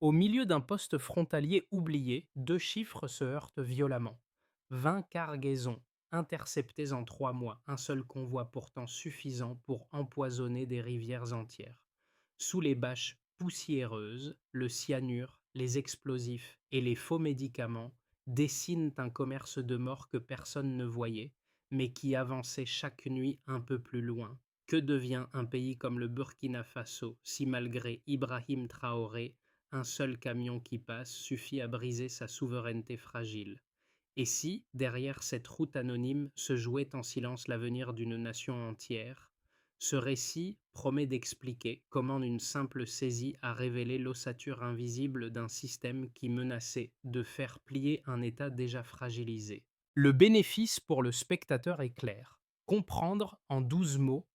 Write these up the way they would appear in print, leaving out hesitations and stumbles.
Au milieu d'un poste frontalier oublié, deux chiffres se heurtent violemment. 20 cargaisons interceptées en 3 mois, un seul convoi pourtant suffisant pour empoisonner des rivières entières. Sous les bâches poussiéreuses, le cyanure, les explosifs et les faux médicaments dessinent un commerce de mort que personne ne voyait, mais qui avançait chaque nuit un peu plus loin. Que devient un pays comme le Burkina Faso si malgré Ibrahim Traoré, un seul camion qui passe suffit à briser sa souveraineté fragile? Et si, derrière cette route anonyme, se jouait en silence l'avenir d'une nation entière? Ce récit promet d'expliquer comment une simple saisie a révélé l'ossature invisible d'un système qui menaçait de faire plier un État déjà fragilisé. Le bénéfice pour le spectateur est clair. Comprendre en 12 mots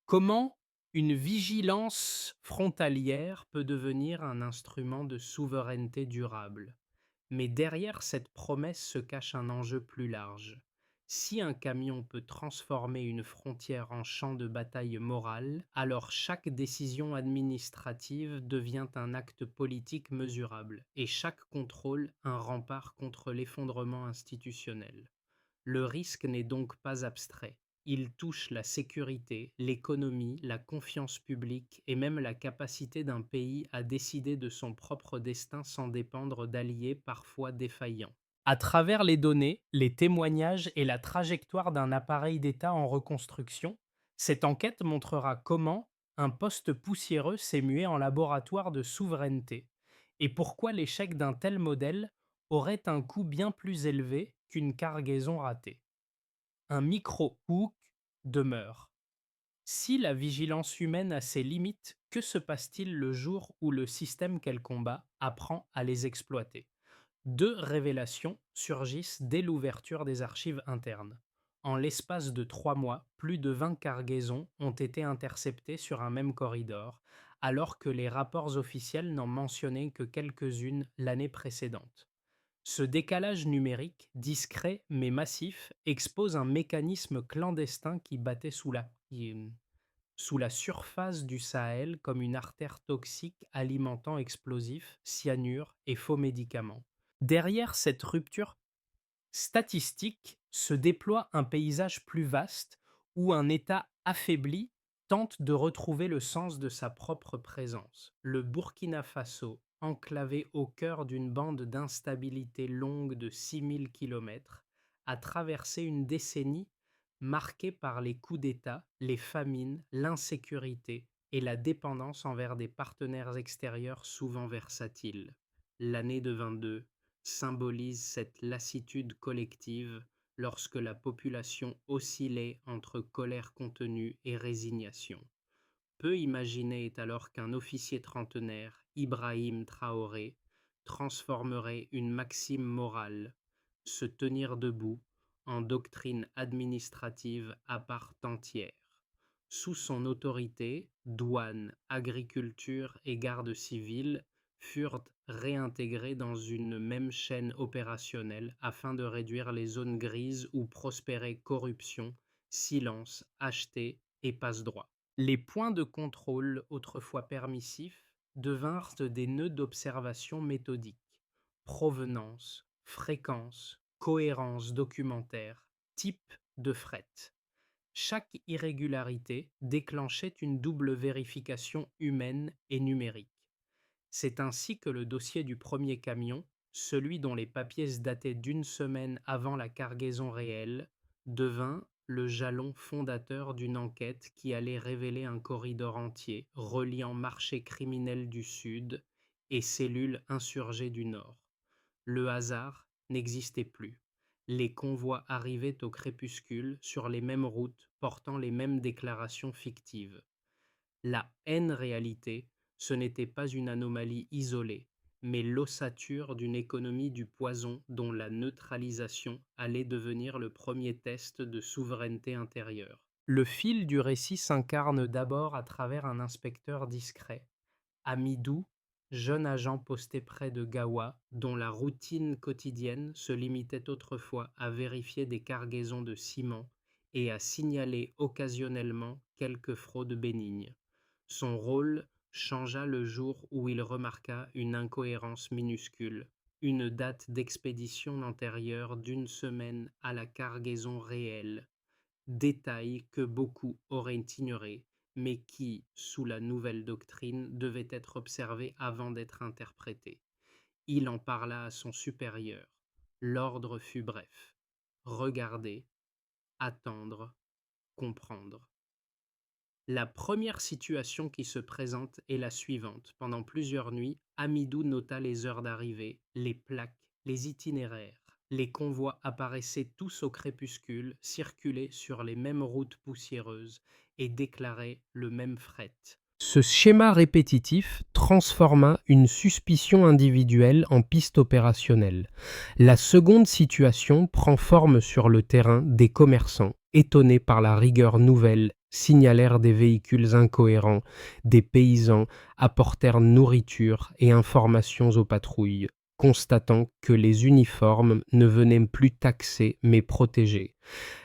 comment une vigilance frontalière peut devenir un instrument de souveraineté durable. Mais derrière cette promesse se cache un enjeu plus large. Si un camion peut transformer une frontière en champ de bataille morale, alors chaque décision administrative devient un acte politique mesurable et chaque contrôle un rempart contre l'effondrement institutionnel. Le risque n'est donc pas abstrait. Il touche la sécurité, l'économie, la confiance publique et même la capacité d'un pays à décider de son propre destin sans dépendre d'alliés parfois défaillants. À travers les données, les témoignages et la trajectoire d'un appareil d'État en reconstruction, cette enquête montrera comment un poste poussiéreux s'est mué en laboratoire de souveraineté et pourquoi l'échec d'un tel modèle aurait un coût bien plus élevé qu'une cargaison ratée. Un micro-hook demeure. Si la vigilance humaine a ses limites, que se passe-t-il le jour où le système qu'elle combat apprend à les exploiter? Deux révélations surgissent dès l'ouverture des archives internes. En l'espace de 3 mois, plus de 20 cargaisons ont été interceptées sur un même corridor, alors que les rapports officiels n'en mentionnaient que quelques-unes l'année précédente. Ce décalage numérique, discret mais massif, expose un mécanisme clandestin qui battait sous la surface du Sahel comme une artère toxique alimentant explosifs, cyanure et faux médicaments. Derrière cette rupture statistique se déploie un paysage plus vaste où un État affaibli tente de retrouver le sens de sa propre présence. Le Burkina Faso, enclavé au cœur d'une bande d'instabilité longue de 6 000 kilomètres, a traversé une décennie marquée par les coups d'État, les famines, l'insécurité et la dépendance envers des partenaires extérieurs souvent versatiles. L'année de 22 symbolise cette lassitude collective lorsque la population oscillait entre colère contenue et résignation. Peu imaginer alors qu'un officier trentenaire, Ibrahim Traoré, transformerait une maxime morale, se tenir debout, en doctrine administrative à part entière. Sous son autorité, douane, agriculture et garde civile furent réintégrés dans une même chaîne opérationnelle afin de réduire les zones grises où prospérait corruption, silence, acheté et passe-droit. Les points de contrôle, autrefois permissifs, devinrent des nœuds d'observation méthodique. Provenance, fréquence, cohérence documentaire, type de fret. Chaque irrégularité déclenchait une double vérification humaine et numérique. C'est ainsi que le dossier du premier camion, celui dont les papiers dataient d'une semaine avant la cargaison réelle, devint le jalon fondateur d'une enquête qui allait révéler un corridor entier reliant marché criminel du Sud et cellules insurgées du Nord. Le hasard n'existait plus. Les convois arrivaient au crépuscule sur les mêmes routes portant les mêmes déclarations fictives. La haine-réalité, ce n'était pas une anomalie isolée, mais l'ossature d'une économie du poison dont la neutralisation allait devenir le premier test de souveraineté intérieure. Le fil du récit s'incarne d'abord à travers un inspecteur discret, Amidou, jeune agent posté près de Gawa, dont la routine quotidienne se limitait autrefois à vérifier des cargaisons de ciment et à signaler occasionnellement quelques fraudes bénignes. Son rôle changea le jour où il remarqua une incohérence minuscule, une date d'expédition antérieure d'une semaine à la cargaison réelle, détail que beaucoup auraient ignoré, mais qui, sous la nouvelle doctrine, devait être observé avant d'être interprété. Il en parla à son supérieur. L'ordre fut bref. Regarder, attendre, comprendre. La première situation qui se présente est la suivante. Pendant plusieurs nuits, Amidou nota les heures d'arrivée, les plaques, les itinéraires. Les convois apparaissaient tous au crépuscule, circulaient sur les mêmes routes poussiéreuses et déclaraient le même fret. Ce schéma répétitif transforma une suspicion individuelle en piste opérationnelle. La seconde situation prend forme sur le terrain des commerçants, étonnés par la rigueur nouvelle, signalèrent des véhicules incohérents, des paysans apportèrent nourriture et informations aux patrouilles, constatant que les uniformes ne venaient plus taxer mais protéger.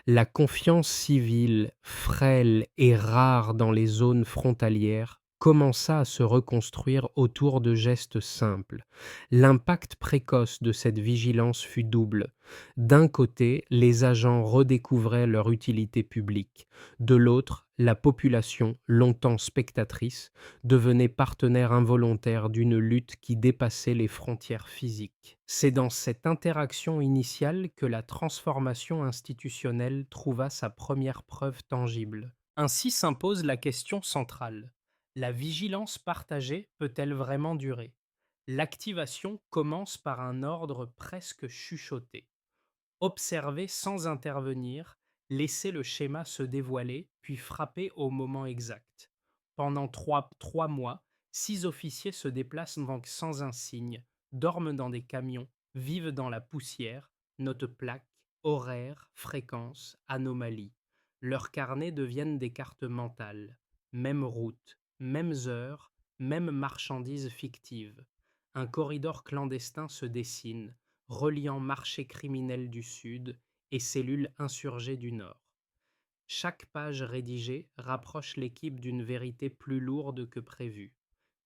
La confiance civile, frêle et rare dans les zones frontalières, commença à se reconstruire autour de gestes simples. L'impact précoce de cette vigilance fut double. D'un côté, les agents redécouvraient leur utilité publique. De l'autre, la population, longtemps spectatrice, devenait partenaire involontaire d'une lutte qui dépassait les frontières physiques. C'est dans cette interaction initiale que la transformation institutionnelle trouva sa première preuve tangible. Ainsi s'impose la question centrale. La vigilance partagée peut-elle vraiment durer? L'activation commence par un ordre presque chuchoté. Observer sans intervenir, laisser le schéma se dévoiler, puis frapper au moment exact. Pendant trois mois, 6 officiers se déplacent donc sans insigne, dorment dans des camions, vivent dans la poussière, notent plaques, horaires, fréquences, anomalies. Leurs carnets deviennent des cartes mentales. Même route, mêmes heures, même marchandises fictives. Un corridor clandestin se dessine, reliant marché criminel du Sud et cellules insurgées du Nord. Chaque page rédigée rapproche l'équipe d'une vérité plus lourde que prévu.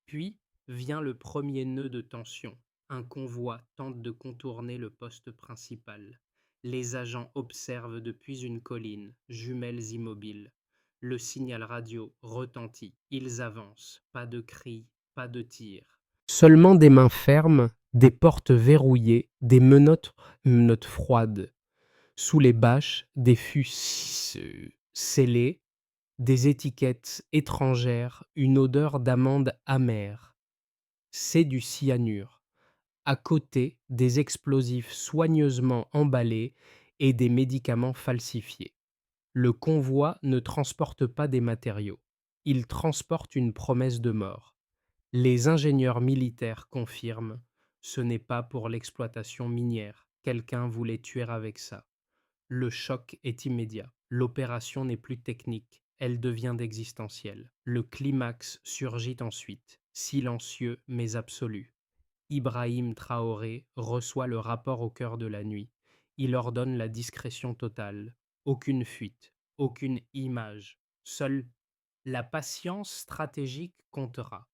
Puis vient le premier nœud de tension. Un convoi tente de contourner le poste principal. Les agents observent depuis une colline, jumelles immobiles. Le signal radio retentit. Ils avancent. Pas de cris, pas de tirs. Seulement des mains fermes, des portes verrouillées, des menottes froides. Sous les bâches, des fûts scellés, des étiquettes étrangères, une odeur d'amande amère. C'est du cyanure. À côté, des explosifs soigneusement emballés et des médicaments falsifiés. Le convoi ne transporte pas des matériaux. Il transporte une promesse de mort. Les ingénieurs militaires confirment, ce n'est pas pour l'exploitation minière. Quelqu'un voulait tuer avec ça. Le choc est immédiat. L'opération n'est plus technique. Elle devient existentielle. Le climax surgit ensuite, silencieux mais absolu. Ibrahim Traoré reçoit le rapport au cœur de la nuit. Il ordonne la discrétion totale. Aucune fuite, aucune image. Seule la patience stratégique comptera.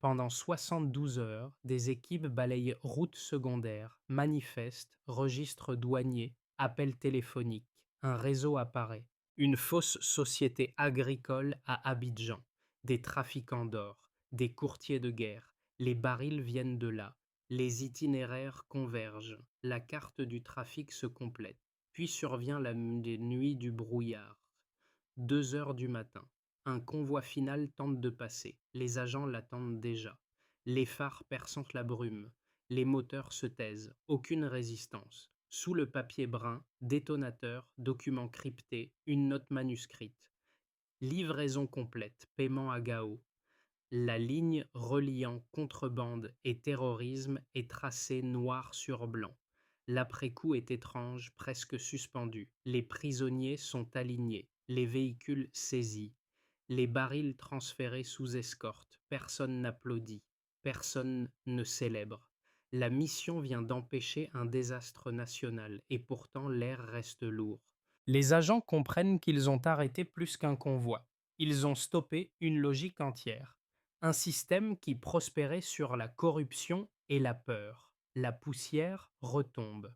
Pendant 72 heures, des équipes balayent routes secondaires, manifestent, registres douaniers, appels téléphoniques. Un réseau apparaît. Une fausse société agricole à Abidjan. Des trafiquants d'or, des courtiers de guerre. Les barils viennent de là. Les itinéraires convergent. La carte du trafic se complète. Puis survient la nuit du brouillard. 2 heures du matin. Un convoi final tente de passer. Les agents l'attendent déjà. Les phares perçant la brume. Les moteurs se taisent. Aucune résistance. Sous le papier brun, détonateur, document crypté, une note manuscrite. Livraison complète, paiement à Gao. La ligne reliant contrebande et terrorisme est tracée noir sur blanc. L'après-coup est étrange, presque suspendu. Les prisonniers sont alignés, les véhicules saisis, les barils transférés sous escorte. Personne n'applaudit, personne ne célèbre. La mission vient d'empêcher un désastre national et pourtant l'air reste lourd. Les agents comprennent qu'ils ont arrêté plus qu'un convoi. Ils ont stoppé une logique entière. Un système qui prospérait sur la corruption et la peur. La poussière retombe.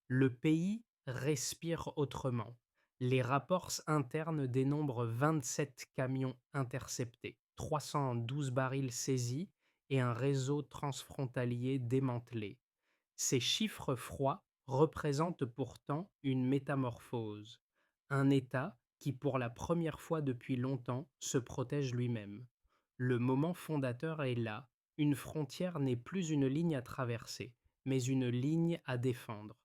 Le pays respire autrement. Les rapports internes dénombrent 27 camions interceptés, 312 barils saisis et un réseau transfrontalier démantelé. Ces chiffres froids représentent pourtant une métamorphose, un État qui, pour la première fois depuis longtemps, se protège lui-même. Le moment fondateur est là, une frontière n'est plus une ligne à traverser, mais une ligne à défendre.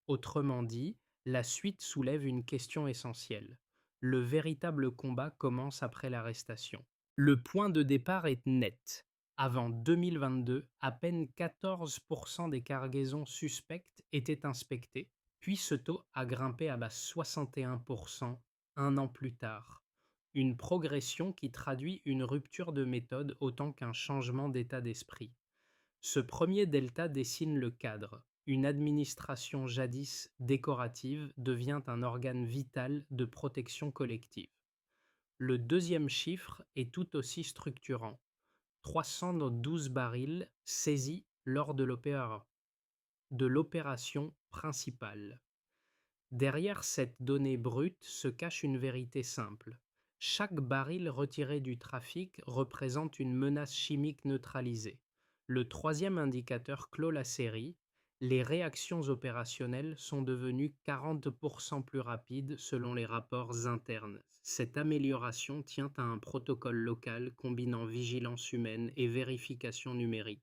Autrement dit, la suite soulève une question essentielle. Le véritable combat commence après l'arrestation. Le point de départ est net. Avant 2022, à peine 14% des cargaisons suspectes étaient inspectées, puis ce taux a grimpé à 61% un an plus tard. Une progression qui traduit une rupture de méthode autant qu'un changement d'état d'esprit. Ce premier delta dessine le cadre. Une administration jadis décorative devient un organe vital de protection collective. Le deuxième chiffre est tout aussi structurant. 312 barils saisis lors de l'opération principale. Derrière cette donnée brute se cache une vérité simple. Chaque baril retiré du trafic représente une menace chimique neutralisée. Le troisième indicateur clôt la série. Les réactions opérationnelles sont devenues 40% plus rapides selon les rapports internes. Cette amélioration tient à un protocole local combinant vigilance humaine et vérification numérique.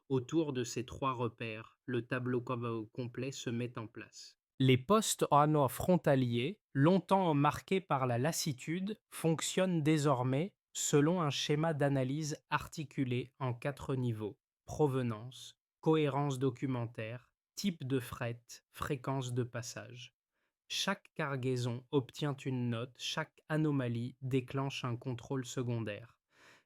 Autour de ces trois repères, le tableau complet se met en place. Les postes frontaliers, longtemps marqués par la lassitude, fonctionnent désormais selon un schéma d'analyse articulé en 4 niveaux: provenance, cohérence documentaire, type de fret, fréquence de passage. Chaque cargaison obtient une note, chaque anomalie déclenche un contrôle secondaire.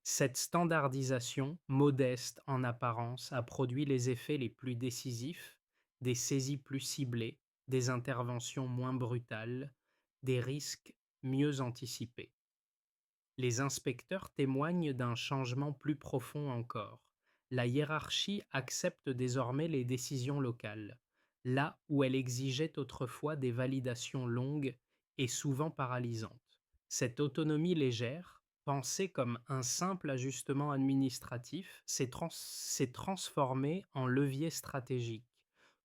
Cette standardisation, modeste en apparence, a produit les effets les plus décisifs: des saisies plus ciblées, des interventions moins brutales, des risques mieux anticipés. Les inspecteurs témoignent d'un changement plus profond encore. La hiérarchie accepte désormais les décisions locales, là où elle exigeait autrefois des validations longues et souvent paralysantes. Cette autonomie légère, pensée comme un simple ajustement administratif, s'est transformée en levier stratégique.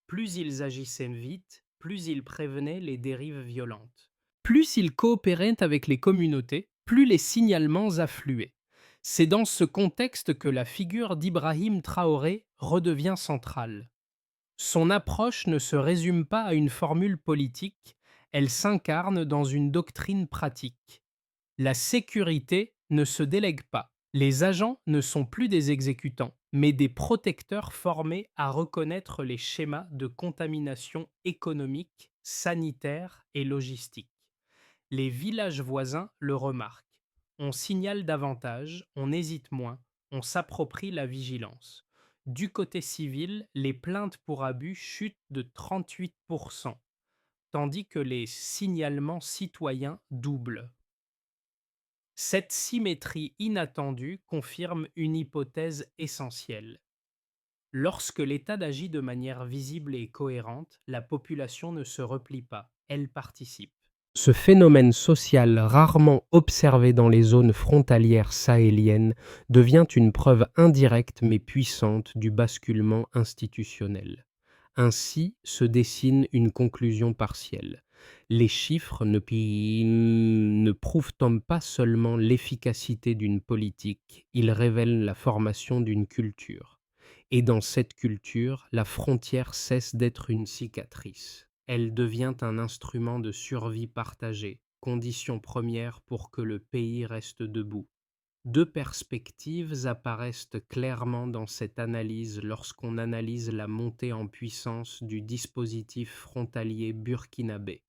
Plus ils agissaient vite, plus ils prévenaient les dérives violentes. Plus ils coopéraient avec les communautés, plus les signalements affluaient. C'est dans ce contexte que la figure d'Ibrahim Traoré redevient centrale. Son approche ne se résume pas à une formule politique, elle s'incarne dans une doctrine pratique. La sécurité ne se délègue pas. Les agents ne sont plus des exécutants, mais des protecteurs formés à reconnaître les schémas de contamination économique, sanitaire et logistique. Les villages voisins le remarquent. On signale davantage, on hésite moins, on s'approprie la vigilance. Du côté civil, les plaintes pour abus chutent de 38%, tandis que les signalements citoyens doublent. Cette symétrie inattendue confirme une hypothèse essentielle. Lorsque l'État agit de manière visible et cohérente, la population ne se replie pas, elle participe. Ce phénomène social rarement observé dans les zones frontalières sahéliennes devient une preuve indirecte mais puissante du basculement institutionnel. Ainsi se dessine une conclusion partielle. Les chiffres ne prouvent pas seulement l'efficacité d'une politique, ils révèlent la formation d'une culture. Et dans cette culture, la frontière cesse d'être une cicatrice. Elle devient un instrument de survie partagée, condition première pour que le pays reste debout. Deux perspectives apparaissent clairement dans cette analyse lorsqu'on analyse la montée en puissance du dispositif frontalier burkinabé.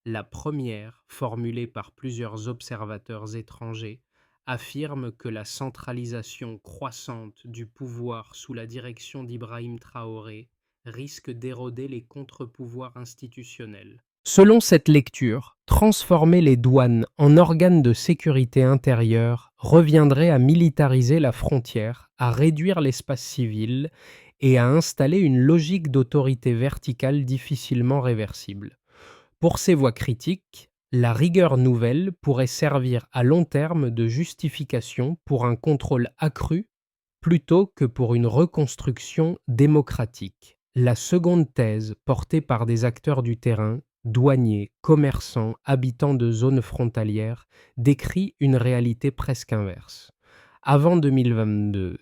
La première, formulée par plusieurs observateurs étrangers, affirme que la centralisation croissante du pouvoir sous la direction d'Ibrahim Traoré risque d'éroder les contre-pouvoirs institutionnels. Selon cette lecture, transformer les douanes en organes de sécurité intérieure reviendrait à militariser la frontière, à réduire l'espace civil et à installer une logique d'autorité verticale difficilement réversible. Pour ces voix critiques, la rigueur nouvelle pourrait servir à long terme de justification pour un contrôle accru plutôt que pour une reconstruction démocratique. La seconde thèse, portée par des acteurs du terrain, douaniers, commerçants, habitants de zones frontalières, décrit une réalité presque inverse. Avant 2022,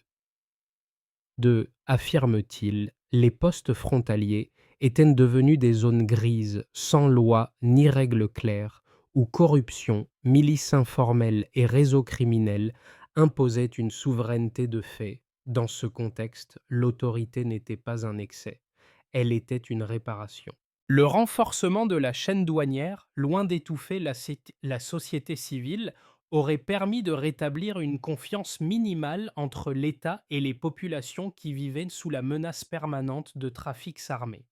affirme-t-il, les postes frontaliers étaient devenus des zones grises, sans loi ni règles claires, où corruption, milices informelles et réseaux criminels imposaient une souveraineté de fait. Dans ce contexte, l'autorité n'était pas un excès, elle était une réparation. Le renforcement de la chaîne douanière, loin d'étouffer la société civile, aurait permis de rétablir une confiance minimale entre l'État et les populations qui vivaient sous la menace permanente de trafics armés.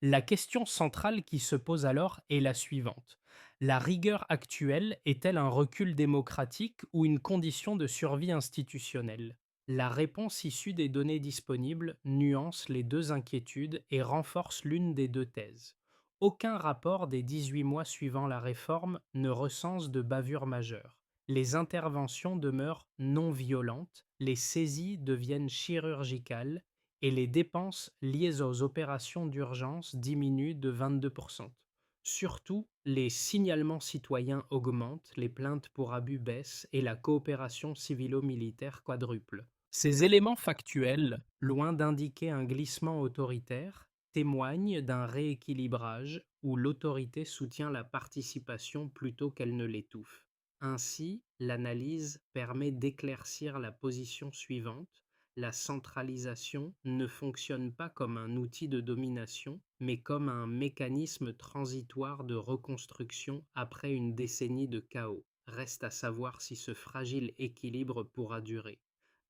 La question centrale qui se pose alors est la suivante. La rigueur actuelle est-elle un recul démocratique ou une condition de survie institutionnelle? La réponse issue des données disponibles nuance les deux inquiétudes et renforce l'une des deux thèses. Aucun rapport des 18 mois suivant la réforme ne recense de bavures majeures. Les interventions demeurent non violentes, les saisies deviennent chirurgicales et les dépenses liées aux opérations d'urgence diminuent de 22%. Surtout, les signalements citoyens augmentent, les plaintes pour abus baissent et la coopération civilo-militaire quadruple. Ces éléments factuels, loin d'indiquer un glissement autoritaire, témoignent d'un rééquilibrage où l'autorité soutient la participation plutôt qu'elle ne l'étouffe. Ainsi, l'analyse permet d'éclaircir la position suivante: la centralisation ne fonctionne pas comme un outil de domination, mais comme un mécanisme transitoire de reconstruction après une décennie de chaos. Reste à savoir si ce fragile équilibre pourra durer.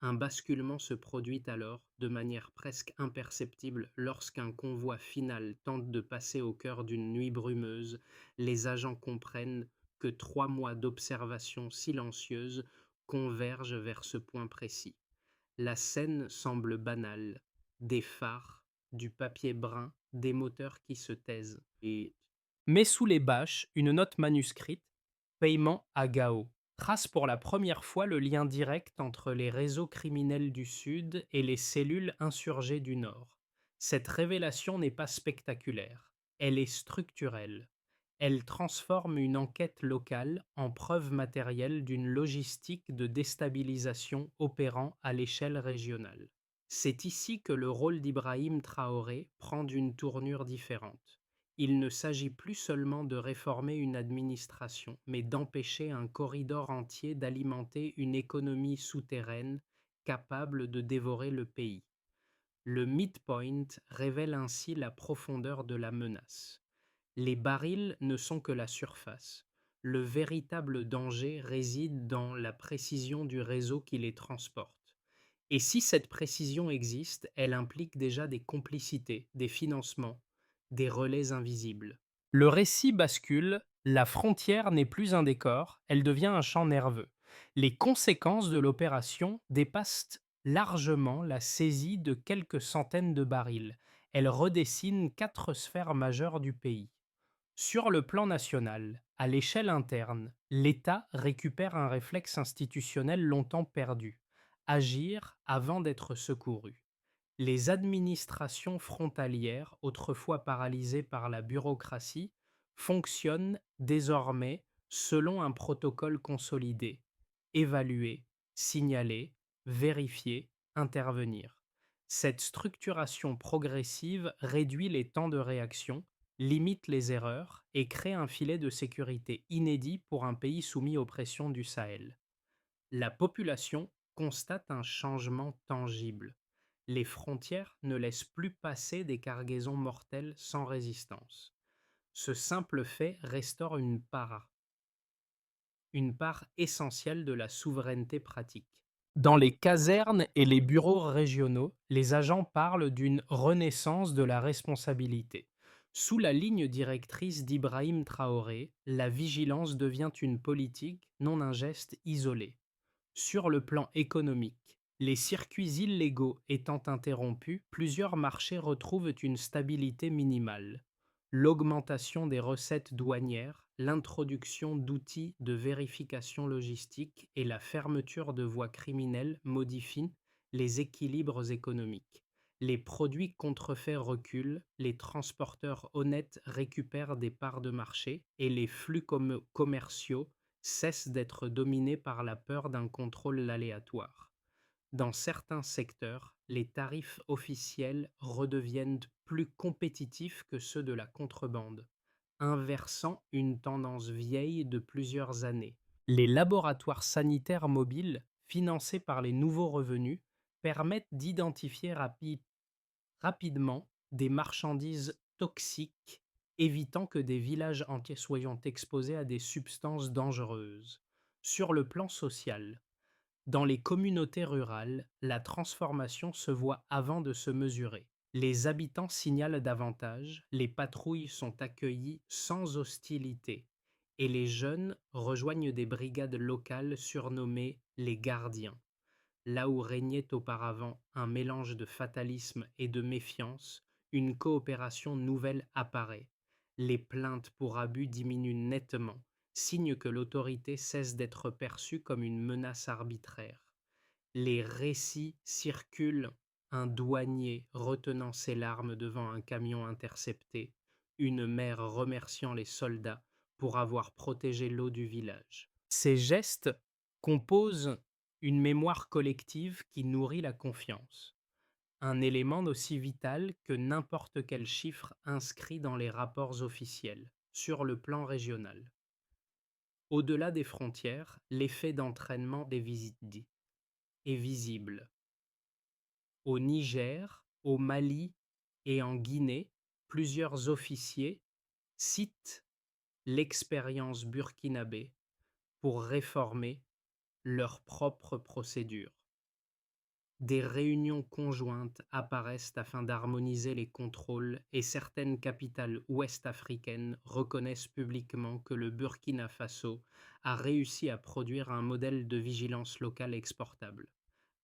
Un basculement se produit alors de manière presque imperceptible lorsqu'un convoi final tente de passer au cœur d'une nuit brumeuse. Les agents comprennent que 3 mois d'observation silencieuse convergent vers ce point précis. La scène semble banale: des phares, du papier brun, des moteurs qui se taisent. Mais sous les bâches, une note manuscrite: paiement à Gao, trace pour la première fois le lien direct entre les réseaux criminels du Sud et les cellules insurgées du Nord. Cette révélation n'est pas spectaculaire, elle est structurelle. Elle transforme une enquête locale en preuve matérielle d'une logistique de déstabilisation opérant à l'échelle régionale. C'est ici que le rôle d'Ibrahim Traoré prend une tournure différente. Il ne s'agit plus seulement de réformer une administration, mais d'empêcher un corridor entier d'alimenter une économie souterraine capable de dévorer le pays. Le midpoint révèle ainsi la profondeur de la menace. Les barils ne sont que la surface. Le véritable danger réside dans la précision du réseau qui les transporte. Et si cette précision existe, elle implique déjà des complicités, des financements, des relais invisibles. Le récit bascule, la frontière n'est plus un décor, elle devient un champ nerveux. Les conséquences de l'opération dépassent largement la saisie de quelques centaines de barils. Elles redessinent 4 sphères majeures du pays. Sur le plan national, à l'échelle interne, l'État récupère un réflexe institutionnel longtemps perdu: agir avant d'être secouru. Les administrations frontalières, autrefois paralysées par la bureaucratie, fonctionnent désormais selon un protocole consolidé: évaluer, signaler, vérifier, intervenir. Cette structuration progressive réduit les temps de réaction, limite les erreurs et crée un filet de sécurité inédit pour un pays soumis aux pressions du Sahel. La population constate un changement tangible. Les frontières ne laissent plus passer des cargaisons mortelles sans résistance. Ce simple fait restaure une part essentielle de la souveraineté pratique. Dans les casernes et les bureaux régionaux, les agents parlent d'une renaissance de la responsabilité. Sous la ligne directrice d'Ibrahim Traoré, la vigilance devient une politique, non un geste isolé. Sur le plan économique, les circuits illégaux étant interrompus, plusieurs marchés retrouvent une stabilité minimale. L'augmentation des recettes douanières, l'introduction d'outils de vérification logistique et la fermeture de voies criminelles modifient les équilibres économiques. Les produits contrefaits reculent, les transporteurs honnêtes récupèrent des parts de marché et les flux commerciaux cessent d'être dominés par la peur d'un contrôle aléatoire. Dans certains secteurs, les tarifs officiels redeviennent plus compétitifs que ceux de la contrebande, inversant une tendance vieille de plusieurs années. Les laboratoires sanitaires mobiles, financés par les nouveaux revenus, permettent d'identifier rapidement des marchandises toxiques, évitant que des villages entiers soient exposés à des substances dangereuses. Sur le plan social, dans les communautés rurales, la transformation se voit avant de se mesurer. Les habitants signalent davantage, les patrouilles sont accueillies sans hostilité, et les jeunes rejoignent des brigades locales surnommées les gardiens. Là où régnait auparavant un mélange de fatalisme et de méfiance, une coopération nouvelle apparaît. Les plaintes pour abus diminuent nettement, signe que l'autorité cesse d'être perçue comme une menace arbitraire. Les récits circulent, un douanier retenant ses larmes devant un camion intercepté, une mère remerciant les soldats pour avoir protégé l'eau du village. Ces gestes composent une mémoire collective qui nourrit la confiance, un élément aussi vital que n'importe quel chiffre inscrit dans les rapports officiels, sur le plan régional. Au-delà des frontières, l'effet d'entraînement des visites est visible. Au Niger, au Mali et en Guinée, plusieurs officiers citent l'expérience burkinabé pour réformer leurs propres procédures. Des réunions conjointes apparaissent afin d'harmoniser les contrôles et certaines capitales ouest-africaines reconnaissent publiquement que le Burkina Faso a réussi à produire un modèle de vigilance locale exportable.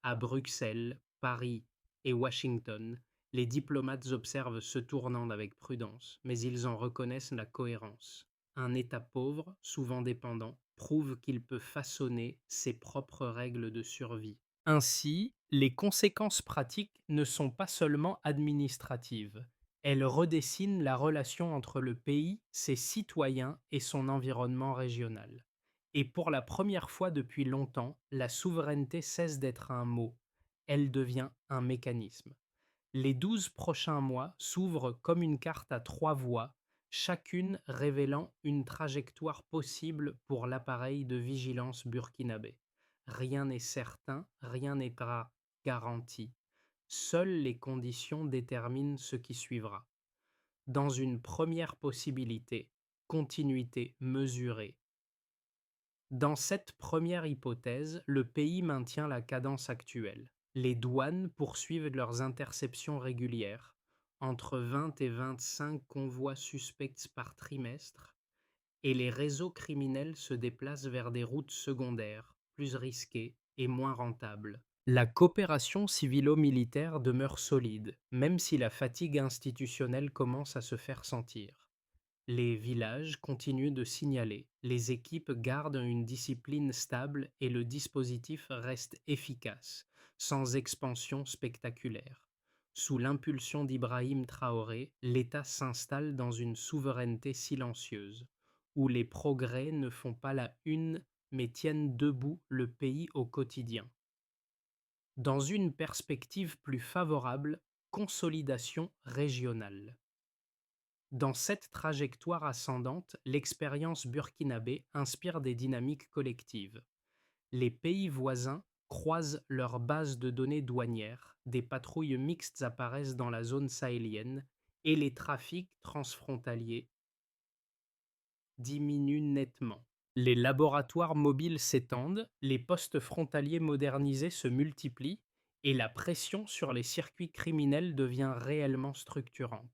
À Bruxelles, Paris et Washington, les diplomates observent ce tournant avec prudence, mais ils en reconnaissent la cohérence. Un État pauvre, souvent dépendant, prouve qu'il peut façonner ses propres règles de survie. Ainsi, les conséquences pratiques ne sont pas seulement administratives. Elles redessinent la relation entre le pays, ses citoyens et son environnement régional. Et pour la première fois depuis longtemps, la souveraineté cesse d'être un mot. Elle devient un mécanisme. Les 12 prochains mois s'ouvrent comme une carte à 3 voies, chacune révélant une trajectoire possible pour l'appareil de vigilance burkinabé. Rien n'est certain, rien n'étra garanti. Seules les conditions déterminent ce qui suivra. Dans une première possibilité, continuité mesurée. Dans cette première hypothèse, le pays maintient la cadence actuelle. Les douanes poursuivent leurs interceptions régulières, entre 20 et 25 convois suspects par trimestre, et les réseaux criminels se déplacent vers des routes secondaires, plus risquées et moins rentables. La coopération civilo-militaire demeure solide, même si la fatigue institutionnelle commence à se faire sentir. Les villages continuent de signaler, les équipes gardent une discipline stable et le dispositif reste efficace, sans expansion spectaculaire. Sous l'impulsion d'Ibrahim Traoré, l'État s'installe dans une souveraineté silencieuse, où les progrès ne font pas la une mais tiennent debout le pays au quotidien. Dans une perspective plus favorable, consolidation régionale. Dans cette trajectoire ascendante, l'expérience burkinabé inspire des dynamiques collectives. Les pays voisins croisent leurs bases de données douanières, des patrouilles mixtes apparaissent dans la zone sahélienne et les trafics transfrontaliers diminuent nettement. Les laboratoires mobiles s'étendent, les postes frontaliers modernisés se multiplient et la pression sur les circuits criminels devient réellement structurante.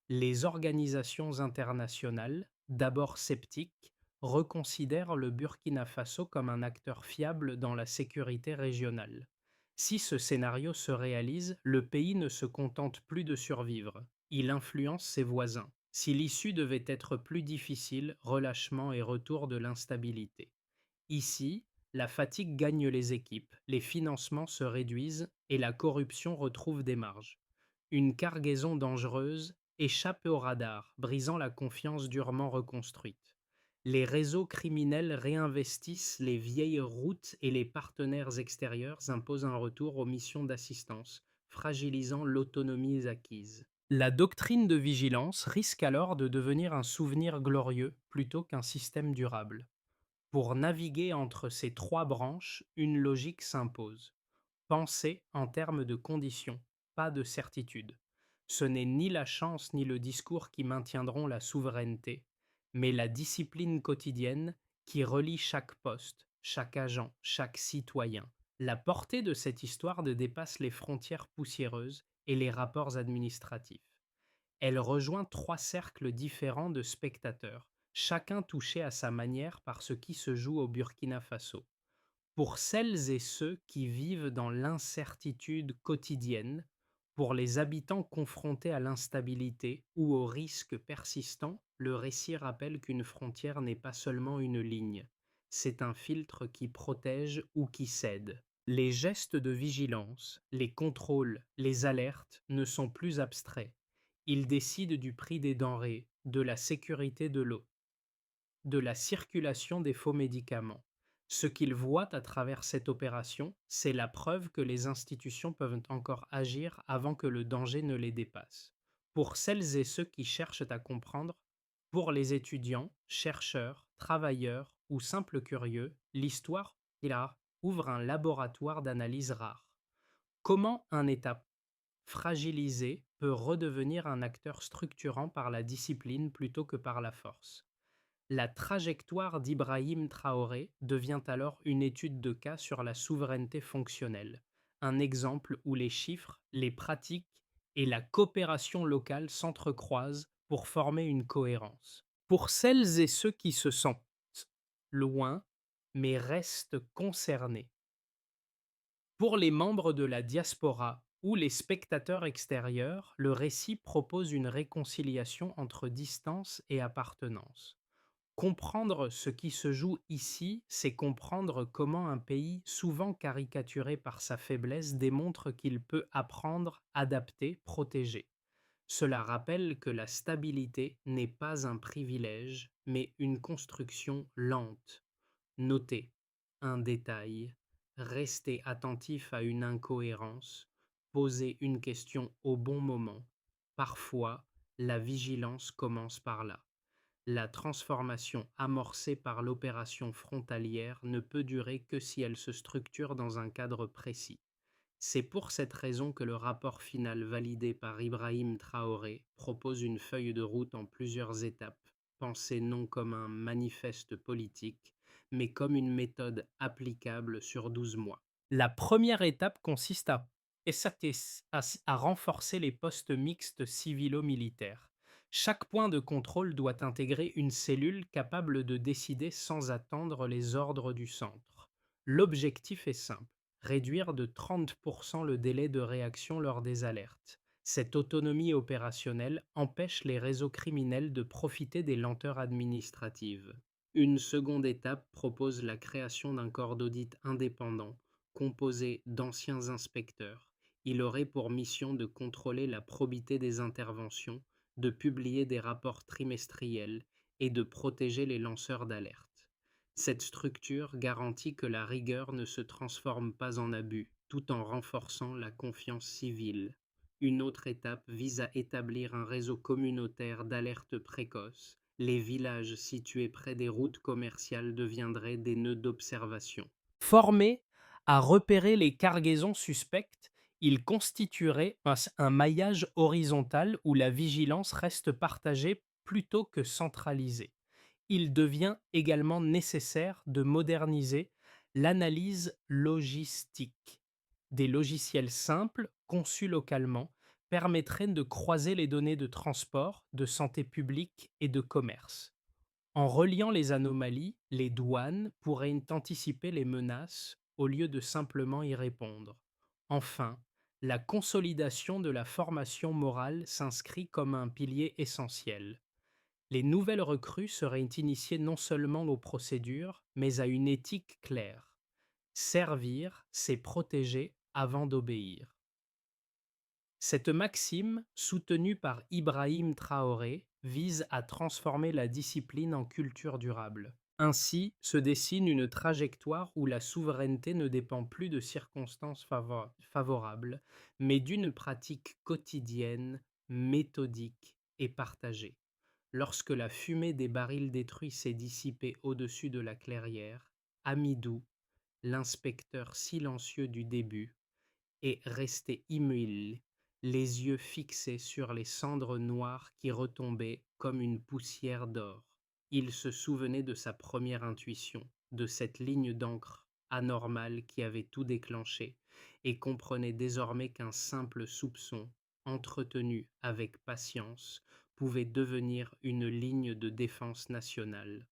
Les organisations internationales, d'abord sceptiques, reconsidèrent le Burkina Faso comme un acteur fiable dans la sécurité régionale. Si ce scénario se réalise, le pays ne se contente plus de survivre, il influence ses voisins. Si l'issue devait être plus difficile, relâchement et retour de l'instabilité. Ici, la fatigue gagne les équipes, les financements se réduisent et la corruption retrouve des marges. Une cargaison dangereuse échappe au radar, brisant la confiance durement reconstruite. Les réseaux criminels réinvestissent les vieilles routes et les partenaires extérieurs imposent un retour aux missions d'assistance, fragilisant l'autonomie acquise. La doctrine de vigilance risque alors de devenir un souvenir glorieux plutôt qu'un système durable. Pour naviguer entre ces trois branches, une logique s'impose. Penser en termes de conditions, pas de certitude. Ce n'est ni la chance ni le discours qui maintiendront la souveraineté, mais la discipline quotidienne qui relie chaque poste, chaque agent, chaque citoyen. La portée de cette histoire dépasse les frontières poussiéreuses et les rapports administratifs. Elle rejoint trois cercles différents de spectateurs, chacun touché à sa manière par ce qui se joue au Burkina Faso. Pour celles et ceux qui vivent dans l'incertitude quotidienne, pour les habitants confrontés à l'instabilité ou aux risques persistants, le récit rappelle qu'une frontière n'est pas seulement une ligne, c'est un filtre qui protège ou qui cède. Les gestes de vigilance, les contrôles, les alertes ne sont plus abstraits. Ils décident du prix des denrées, de la sécurité de l'eau, de la circulation des faux médicaments. Ce qu'ils voient à travers cette opération, c'est la preuve que les institutions peuvent encore agir avant que le danger ne les dépasse. Pour celles et ceux qui cherchent à comprendre, pour les étudiants, chercheurs, travailleurs ou simples curieux, l'histoire là ouvre un laboratoire d'analyse rare. Comment un État fragilisé peut redevenir un acteur structurant par la discipline plutôt que par la force? La trajectoire d'Ibrahim Traoré devient alors une étude de cas sur la souveraineté fonctionnelle, un exemple où les chiffres, les pratiques et la coopération locale s'entrecroisent pour former une cohérence. Pour celles et ceux qui se sentent loin, mais restent concernés, pour les membres de la diaspora ou les spectateurs extérieurs, le récit propose une réconciliation entre distance et appartenance. Comprendre ce qui se joue ici, c'est comprendre comment un pays, souvent caricaturé par sa faiblesse, démontre qu'il peut apprendre, adapter, protéger. Cela rappelle que la stabilité n'est pas un privilège, mais une construction lente. Notez un détail, restez attentif à une incohérence, posez une question au bon moment. Parfois, la vigilance commence par là. La transformation amorcée par l'opération frontalière ne peut durer que si elle se structure dans un cadre précis. C'est pour cette raison que le rapport final validé par Ibrahim Traoré propose une feuille de route en plusieurs étapes, pensée non comme un manifeste politique, mais comme une méthode applicable sur 12 mois. La première étape consiste à renforcer les postes mixtes civilo-militaires. Chaque point de contrôle doit intégrer une cellule capable de décider sans attendre les ordres du centre. L'objectif est simple: réduire de 30% le délai de réaction lors des alertes. Cette autonomie opérationnelle empêche les réseaux criminels de profiter des lenteurs administratives. Une seconde étape propose la création d'un corps d'audit indépendant, composé d'anciens inspecteurs. Il aurait pour mission de contrôler la probité des interventions, de publier des rapports trimestriels et de protéger les lanceurs d'alerte. Cette structure garantit que la rigueur ne se transforme pas en abus, tout en renforçant la confiance civile. Une autre étape vise à établir un réseau communautaire d'alerte précoce. Les villages situés près des routes commerciales deviendraient des nœuds d'observation. Formés à repérer les cargaisons suspectes, ils constitueraient un maillage horizontal où la vigilance reste partagée plutôt que centralisée. Il devient également nécessaire de moderniser l'analyse logistique. Des logiciels simples, conçus localement, permettrait de croiser les données de transport, de santé publique et de commerce. En reliant les anomalies, les douanes pourraient anticiper les menaces au lieu de simplement y répondre. Enfin, la consolidation de la formation morale s'inscrit comme un pilier essentiel. Les nouvelles recrues seraient initiées non seulement aux procédures, mais à une éthique claire. Servir, c'est protéger avant d'obéir. Cette maxime, soutenue par Ibrahim Traoré, vise à transformer la discipline en culture durable. Ainsi se dessine une trajectoire où la souveraineté ne dépend plus de circonstances favorables, mais d'une pratique quotidienne, méthodique et partagée. Lorsque la fumée des barils détruits s'est dissipée au-dessus de la clairière, Amidou, l'inspecteur silencieux du début, est resté immobile, les yeux fixés sur les cendres noires qui retombaient comme une poussière d'or. Il se souvenait de sa première intuition, de cette ligne d'encre anormale qui avait tout déclenché, et comprenait désormais qu'un simple soupçon, entretenu avec patience, pouvait devenir une ligne de défense nationale.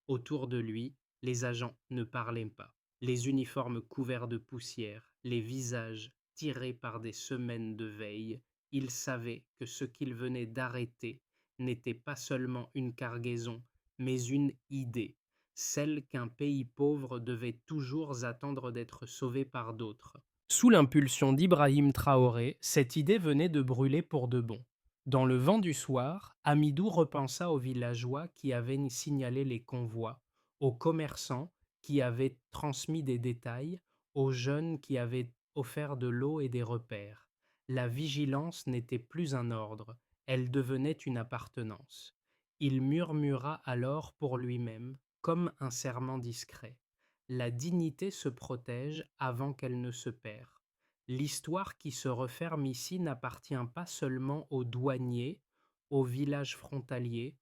Autour de lui, les agents ne parlaient pas. Les uniformes couverts de poussière, les visages tirés par des semaines de veille, ils savaient que ce qu'ils venaient d'arrêter n'était pas seulement une cargaison, mais une idée, celle qu'un pays pauvre devait toujours attendre d'être sauvé par d'autres. Sous l'impulsion d'Ibrahim Traoré, cette idée venait de brûler pour de bon. Dans le vent du soir, Amidou repensa aux villageois qui avaient signalé les convois, aux commerçants qui avaient transmis des détails, aux jeunes qui avaient offert de l'eau et des repères. La vigilance n'était plus un ordre, elle devenait une appartenance. Il murmura alors pour lui-même, comme un serment discret. La dignité se protège avant qu'elle ne se perd. L'histoire qui se referme ici n'appartient pas seulement aux douaniers, aux villages frontaliers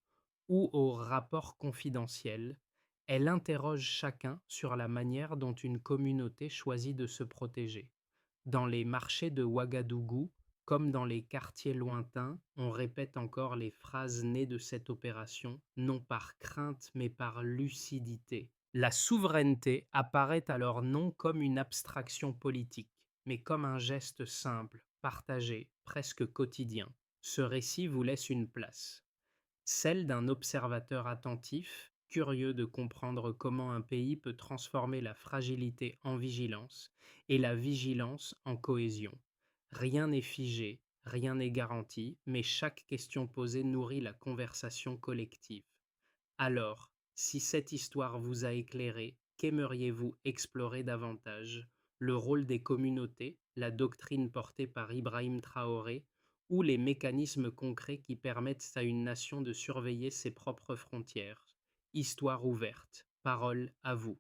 ou aux rapports confidentiels, elle interroge chacun sur la manière dont une communauté choisit de se protéger. Dans les marchés de Ouagadougou, comme dans les quartiers lointains, on répète encore les phrases nées de cette opération, non par crainte mais par lucidité. La souveraineté apparaît alors non comme une abstraction politique, mais comme un geste simple, partagé, presque quotidien. Ce récit vous laisse une place, celle d'un observateur attentif, curieux de comprendre comment un pays peut transformer la fragilité en vigilance et la vigilance en cohésion. Rien n'est figé, rien n'est garanti, mais chaque question posée nourrit la conversation collective. Alors, si cette histoire vous a éclairé, qu'aimeriez-vous explorer davantage? Le rôle des communautés, la doctrine portée par Ibrahim Traoré, ou les mécanismes concrets qui permettent à une nation de surveiller ses propres frontières? Histoire ouverte. Parole à vous.